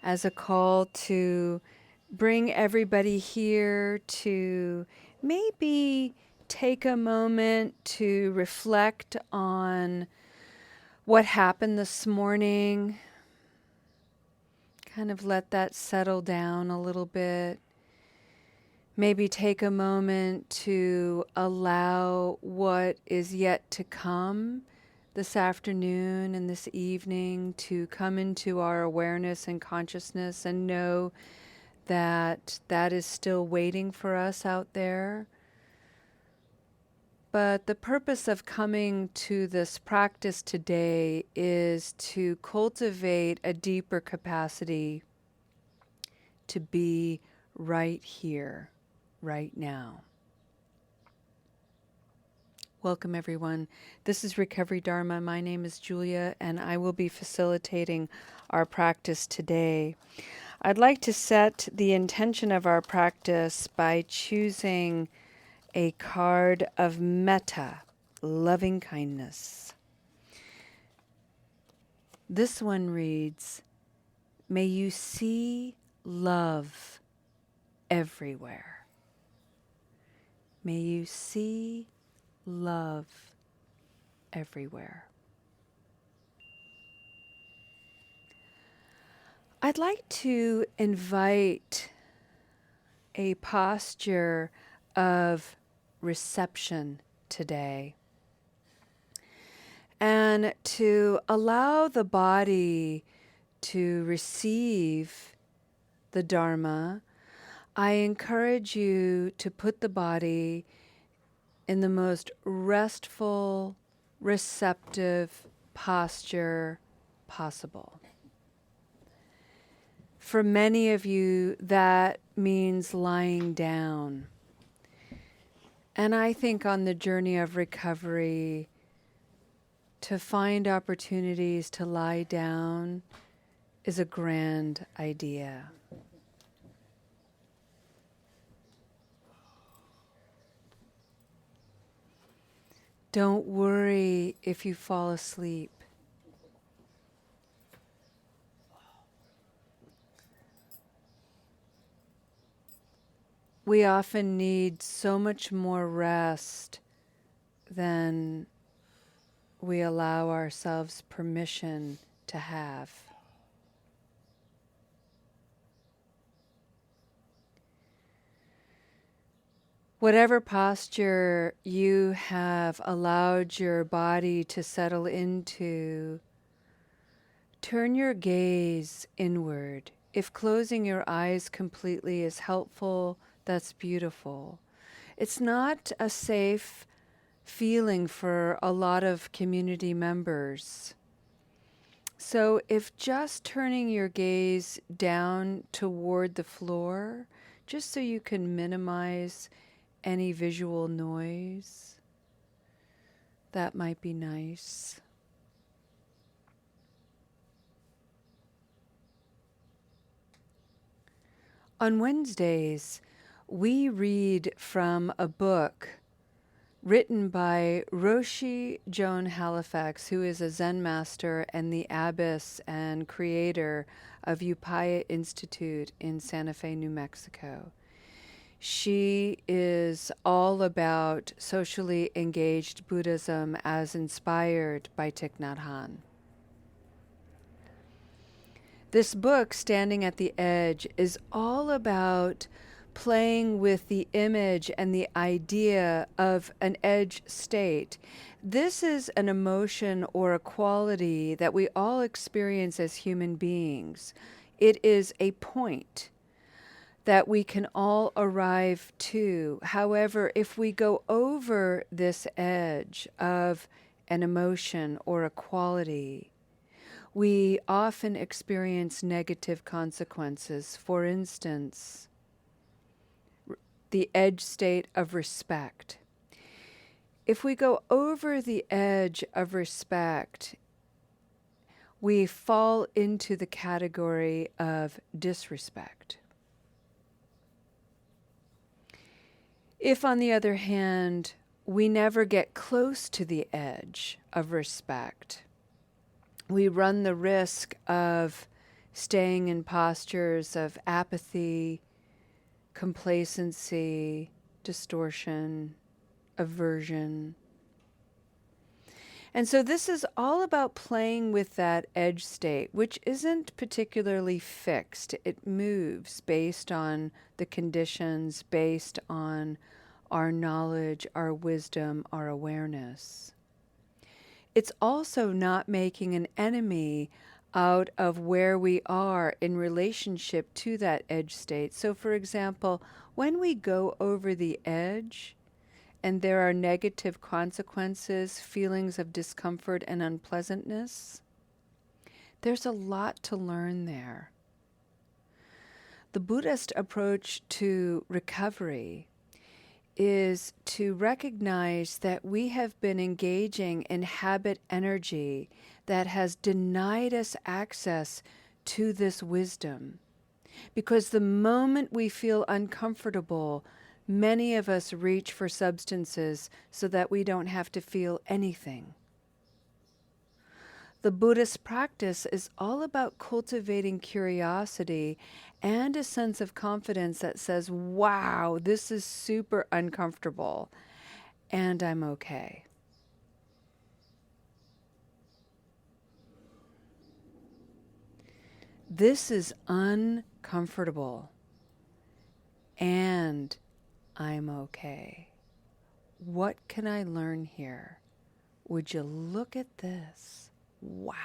as a call to bring everybody here to maybe take a moment to reflect on what happened this morning, kind of let that settle down a little bit. Maybe take a moment to allow what is yet to come this afternoon and this evening to come into our awareness and consciousness, and know that that is still waiting for us out there. But the purpose of coming to this practice today is to cultivate a deeper capacity to be right here, right now. Welcome, everyone. This is Recovery Dharma. My name is Julia, and I will be facilitating our practice today. I'd like to set the intention of our practice by choosing a card of metta, loving kindness. This one reads, "May you see love everywhere." May you see love everywhere. I'd like to invite a posture of reception today, and to allow the body to receive the Dharma. I encourage you to put the body in the most restful, receptive posture possible. For many of you, that means lying down. And I think on the journey of recovery, to find opportunities to lie down is a grand idea. Don't worry if you fall asleep. We often need so much more rest than we allow ourselves permission to have. Whatever posture you have allowed your body to settle into, turn your gaze inward. If closing your eyes completely is helpful, that's beautiful. It's not a safe feeling for a lot of community members. So if just turning your gaze down toward the floor, just so you can minimize any visual noise, that might be nice. On Wednesdays, we read from a book written by Roshi Joan Halifax, who is a Zen master and the abbess and creator of Upaya Institute in Santa Fe, New Mexico. She is all about socially engaged Buddhism as inspired by Thich Nhat Hanh. This book, Standing at the Edge, is all about playing with the image and the idea of an edge state. This is an emotion or a quality that we all experience as human beings. It is a point that we can all arrive to. However, if we go over this edge of an emotion or a quality, we often experience negative consequences. For instance, the edge state of respect. If we go over the edge of respect, we fall into the category of disrespect. If, on the other hand, we never get close to the edge of respect, we run the risk of staying in postures of apathy, complacency, distortion, aversion. And so this is all about playing with that edge state, which isn't particularly fixed. It moves based on the conditions, based on our knowledge, our wisdom, our awareness. It's also not making an enemy out of where we are in relationship to that edge state. So, for example, when we go over the edge, and there are negative consequences, feelings of discomfort and unpleasantness, there's a lot to learn there. The Buddhist approach to recovery is to recognize that we have been engaging in habit energy that has denied us access to this wisdom. Because the moment we feel uncomfortable, many of us reach for substances so that we don't have to feel anything. The Buddhist practice is all about cultivating curiosity and a sense of confidence that says, wow, this is super uncomfortable, and I'm okay. This is uncomfortable, and I'm okay. What can I learn here? Would you look at this? Wow.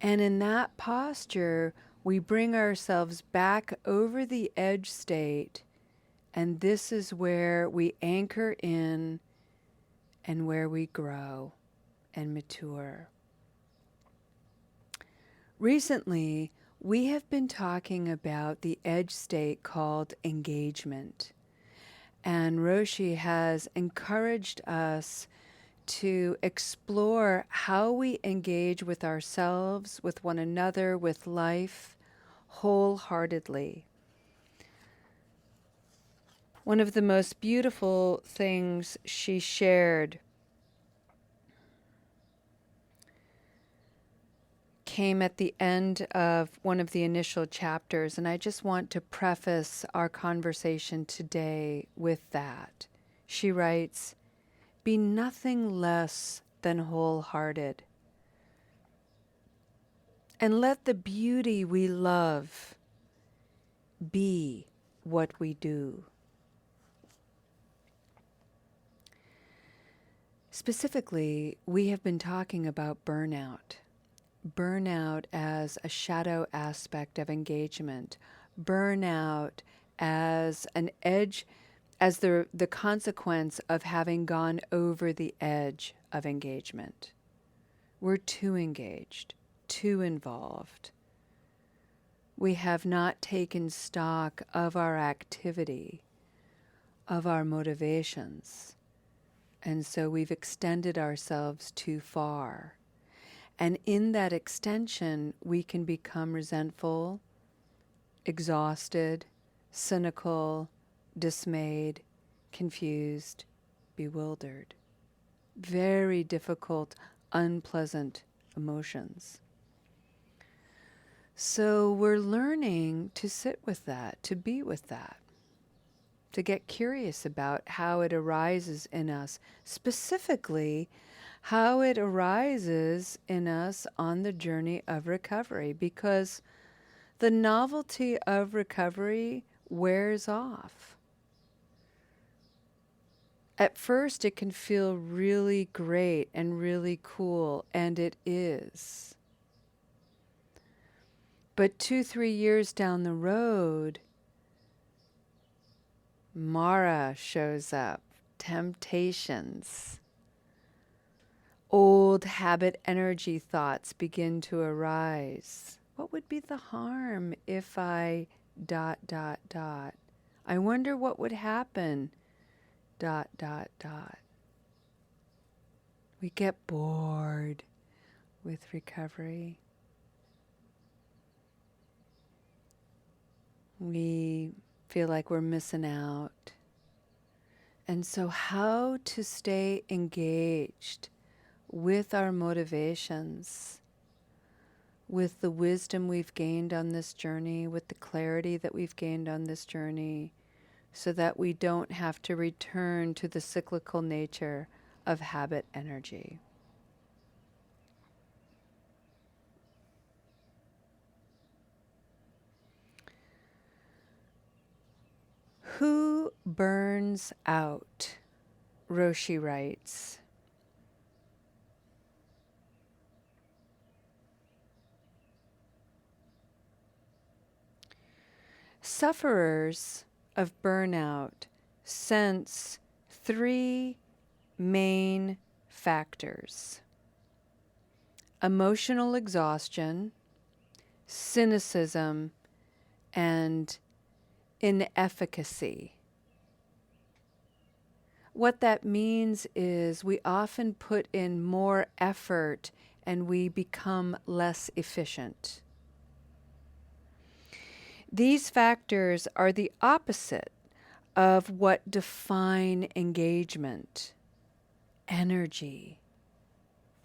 And in that posture, we bring ourselves back over the edge state, and this is where we anchor in and where we grow and mature. Recently, we have been talking about the edge state called engagement. And Roshi has encouraged us to explore how we engage with ourselves, with one another, with life, wholeheartedly. One of the most beautiful things she shared came at the end of one of the initial chapters, and I just want to preface our conversation today with that. She writes, "Be nothing less than wholehearted, and let the beauty we love be what we do." Specifically, we have been talking about burnout. Burnout as a shadow aspect of engagement. Burnout as an edge, as the consequence of having gone over the edge of engagement. We're too engaged, too involved. We have not taken stock of our activity, of our motivations, and so we've extended ourselves too far. And in that extension, we can become resentful, exhausted, cynical, dismayed, confused, bewildered. Very difficult, unpleasant emotions. So we're learning to sit with that, to be with that, to get curious about how it arises in us, specifically how it arises in us on the journey of recovery, because the novelty of recovery wears off. At first, it can feel really great and really cool, and it is. But 2-3 years down the road, Mara shows up, temptations. Old habit energy thoughts begin to arise. What would be the harm if I ... I wonder what would happen ... We get bored with recovery. We feel like we're missing out. And so how to stay engaged with our motivations, with the wisdom we've gained on this journey, with the clarity that we've gained on this journey, so that we don't have to return to the cyclical nature of habit energy. Who burns out? Roshi writes. Sufferers of burnout sense three main factors: emotional exhaustion, cynicism, and inefficacy. What that means is we often put in more effort and we become less efficient. These factors are the opposite of what define engagement, energy,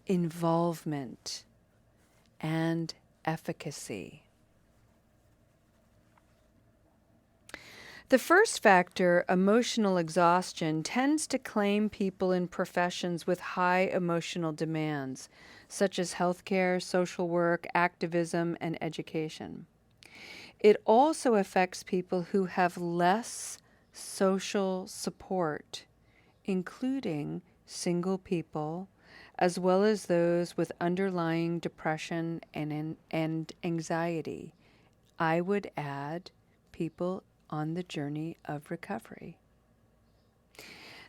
involvement, and efficacy. The first factor, emotional exhaustion, tends to claim people in professions with high emotional demands, such as healthcare, social work, activism, and education. It also affects people who have less social support, including single people, as well as those with underlying depression and anxiety. I would add people on the journey of recovery.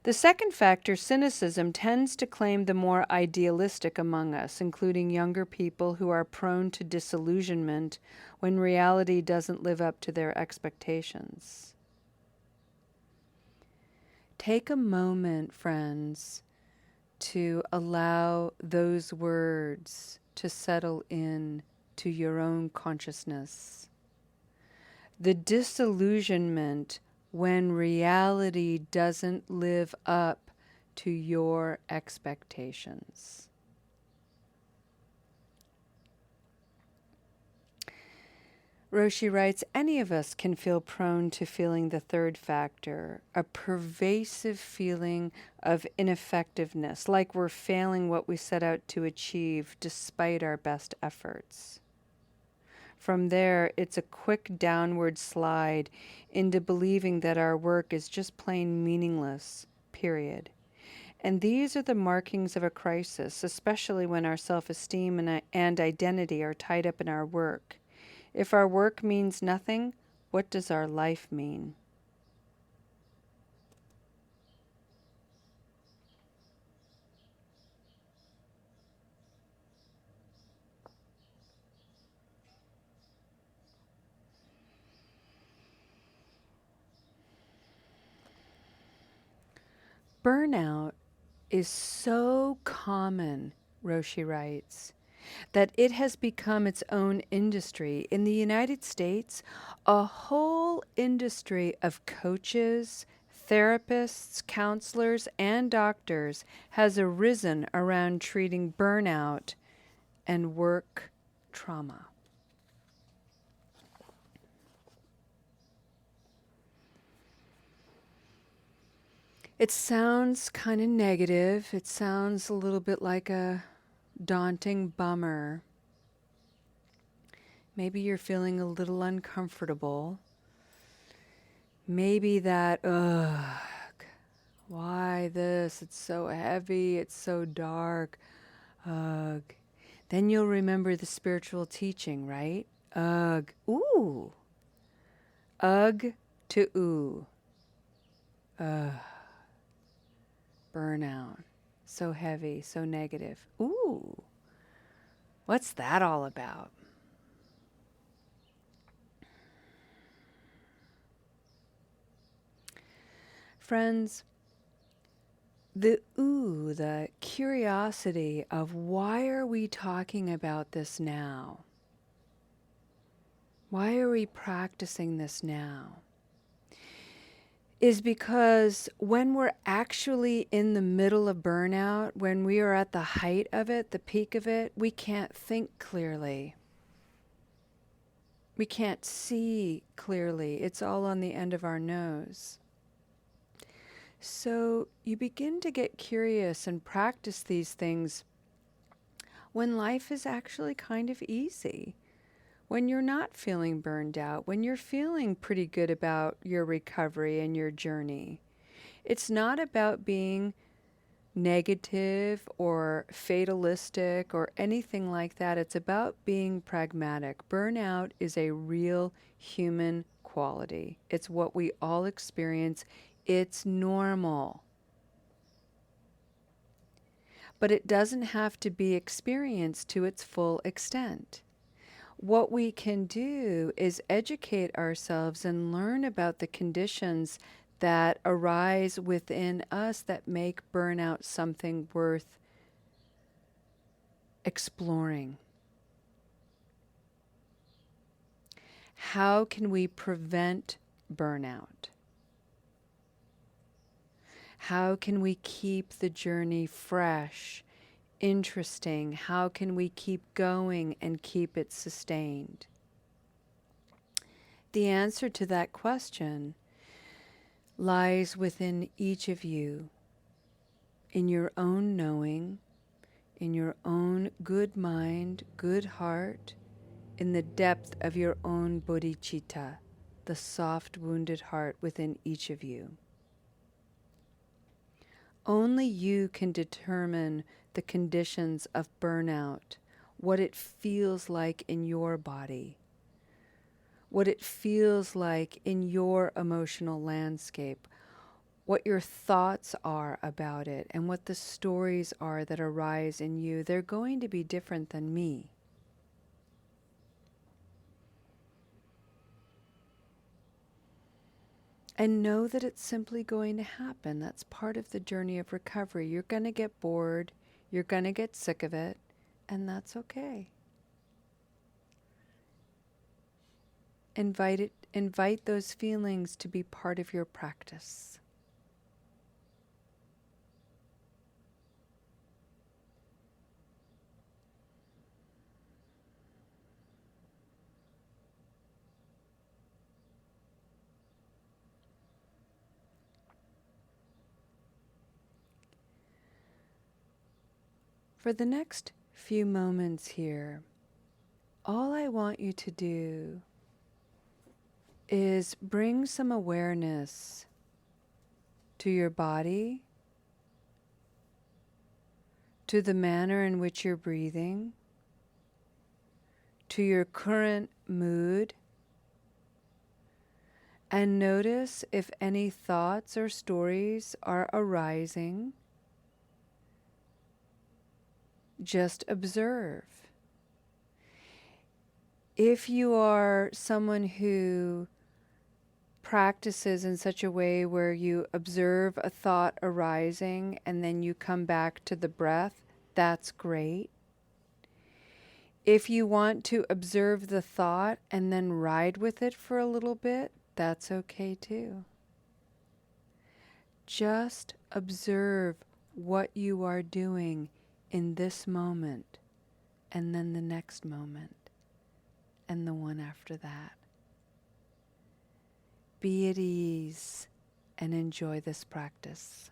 The second factor, cynicism, tends to claim the more idealistic among us, including younger people who are prone to disillusionment when reality doesn't live up to their expectations. Take a moment, friends, to allow those words to settle in to your own consciousness. The disillusionment when reality doesn't live up to your expectations. Roshi writes, any of us can feel prone to feeling the third factor, a pervasive feeling of ineffectiveness, like we're failing what we set out to achieve despite our best efforts. From there, it's a quick downward slide into believing that our work is just plain meaningless, period. And these are the markings of a crisis, especially when our self-esteem and identity are tied up in our work. If our work means nothing, what does our life mean? Burnout is so common, Roshi writes, that it has become its own industry. In the United States, a whole industry of coaches, therapists, counselors, and doctors has arisen around treating burnout and work trauma. It sounds kind of negative. It sounds a little bit like a daunting bummer. Maybe you're feeling a little uncomfortable. Maybe that, ugh, why this? It's so heavy. It's so dark. Ugh. Then you'll remember the spiritual teaching, right? Ugh. Ooh. Ugh to ooh. Ugh. Burnout. So heavy, so negative. Ooh. What's that all about? Friends, the curiosity of why are we talking about this now? Why are we practicing this now? Is because when we're actually in the middle of burnout, when we are at the height of it, the peak of it, we can't think clearly. We can't see clearly. It's all on the end of our nose. So you begin to get curious and practice these things when life is actually kind of easy, when you're not feeling burned out, when you're feeling pretty good about your recovery and your journey. It's not about being negative or fatalistic or anything like that. It's about being pragmatic. Burnout is a real human quality. It's what we all experience. It's normal. But it doesn't have to be experienced to its full extent. What we can do is educate ourselves and learn about the conditions that arise within us that make burnout something worth exploring. How can we prevent burnout? How can we keep the journey fresh, interesting? How can we keep going and keep it sustained? The answer to that question lies within each of you, in your own knowing, in your own good mind, good heart, in the depth of your own bodhicitta, the soft, wounded heart within each of you. Only you can determine the conditions of burnout, what it feels like in your body, what it feels like in your emotional landscape, what your thoughts are about it, and what the stories are that arise in you. They're going to be different than me. And know that it's simply going to happen. That's part of the journey of recovery. You're going to get bored, you're going to get sick of it, and that's okay. Invite those feelings to be part of your practice. For the next few moments here, all I want you to do is bring some awareness to your body, to the manner in which you're breathing, to your current mood, and notice if any thoughts or stories are arising. Just observe. If you are someone who practices in such a way where you observe a thought arising and then you come back to the breath, that's great. If you want to observe the thought and then ride with it for a little bit, that's okay too. Just observe what you are doing in this moment, and then the next moment, and the one after that. Be at ease and enjoy this practice.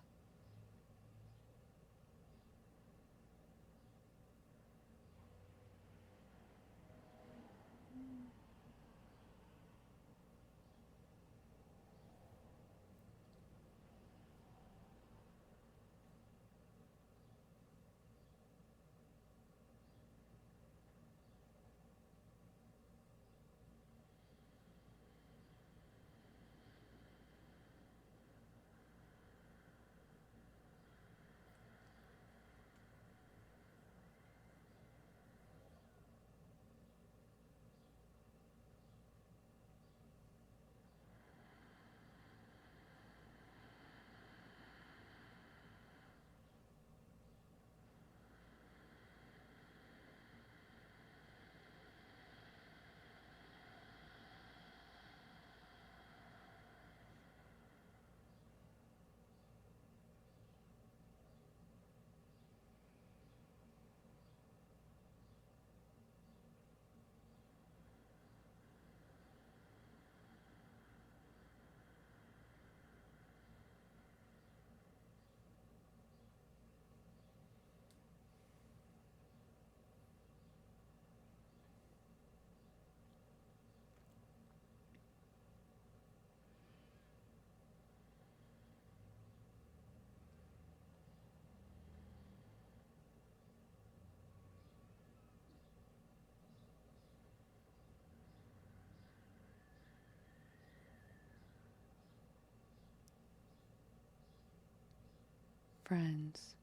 friends.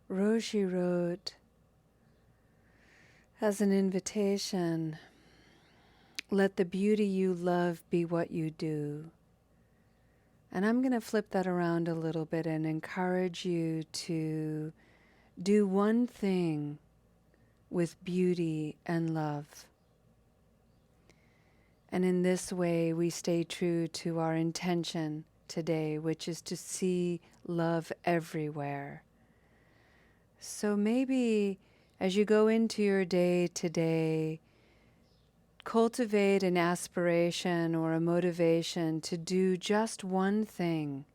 Roshi wrote as an invitation, let the beauty you love be what you do. And I'm going to flip that around a little bit and encourage you to do one thing with beauty and love. And in this way, we stay true to our intention today, which is to see love everywhere. So maybe as you go into your day today, cultivate an aspiration or a motivation to do just one thing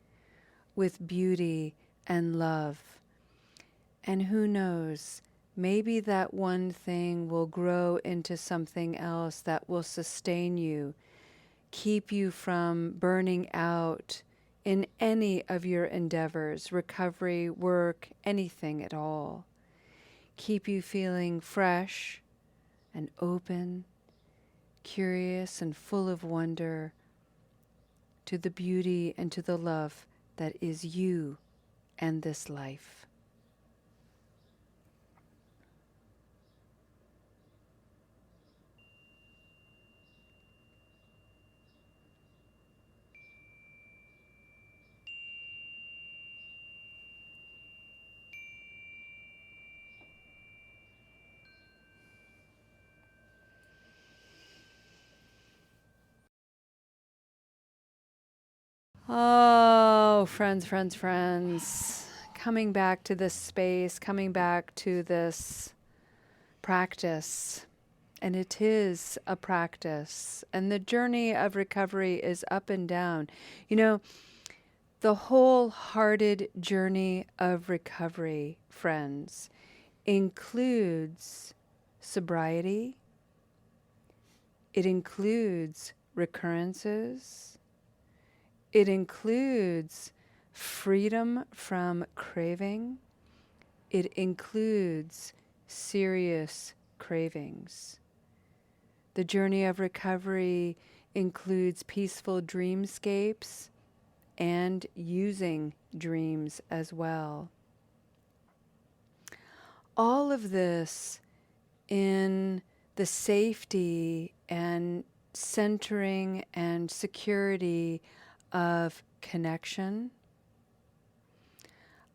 with beauty and love. And who knows, maybe that one thing will grow into something else that will sustain you, keep you from burning out in any of your endeavors, recovery, work, anything at all. Keep you feeling fresh and open, curious and full of wonder to the beauty and to the love that is you and this life. Oh, friends, friends, friends. Coming back to this space, coming back to this practice. And it is a practice. And the journey of recovery is up and down. You know, the wholehearted journey of recovery, friends, includes sobriety. It includes recurrences. It includes freedom from craving. It includes serious cravings. The journey of recovery includes peaceful dreamscapes and using dreams as well. All of this in the safety and centering and security of connection,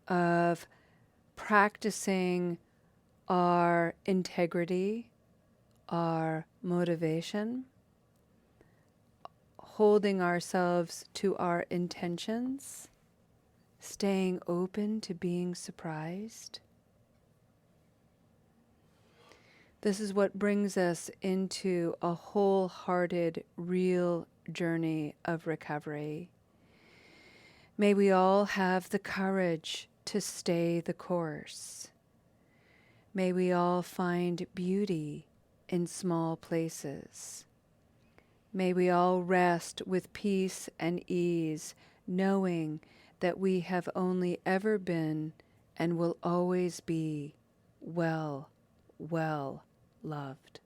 of practicing our integrity, our motivation, holding ourselves to our intentions, staying open to being surprised. This is what brings us into a wholehearted, real journey of recovery. May we all have the courage to stay the course. May we all find beauty in small places. May we all rest with peace and ease, knowing that we have only ever been and will always be well, well loved.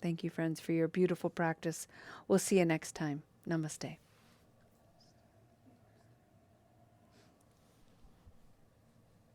Thank you, friends, for your beautiful practice. We'll see you next time. Namaste.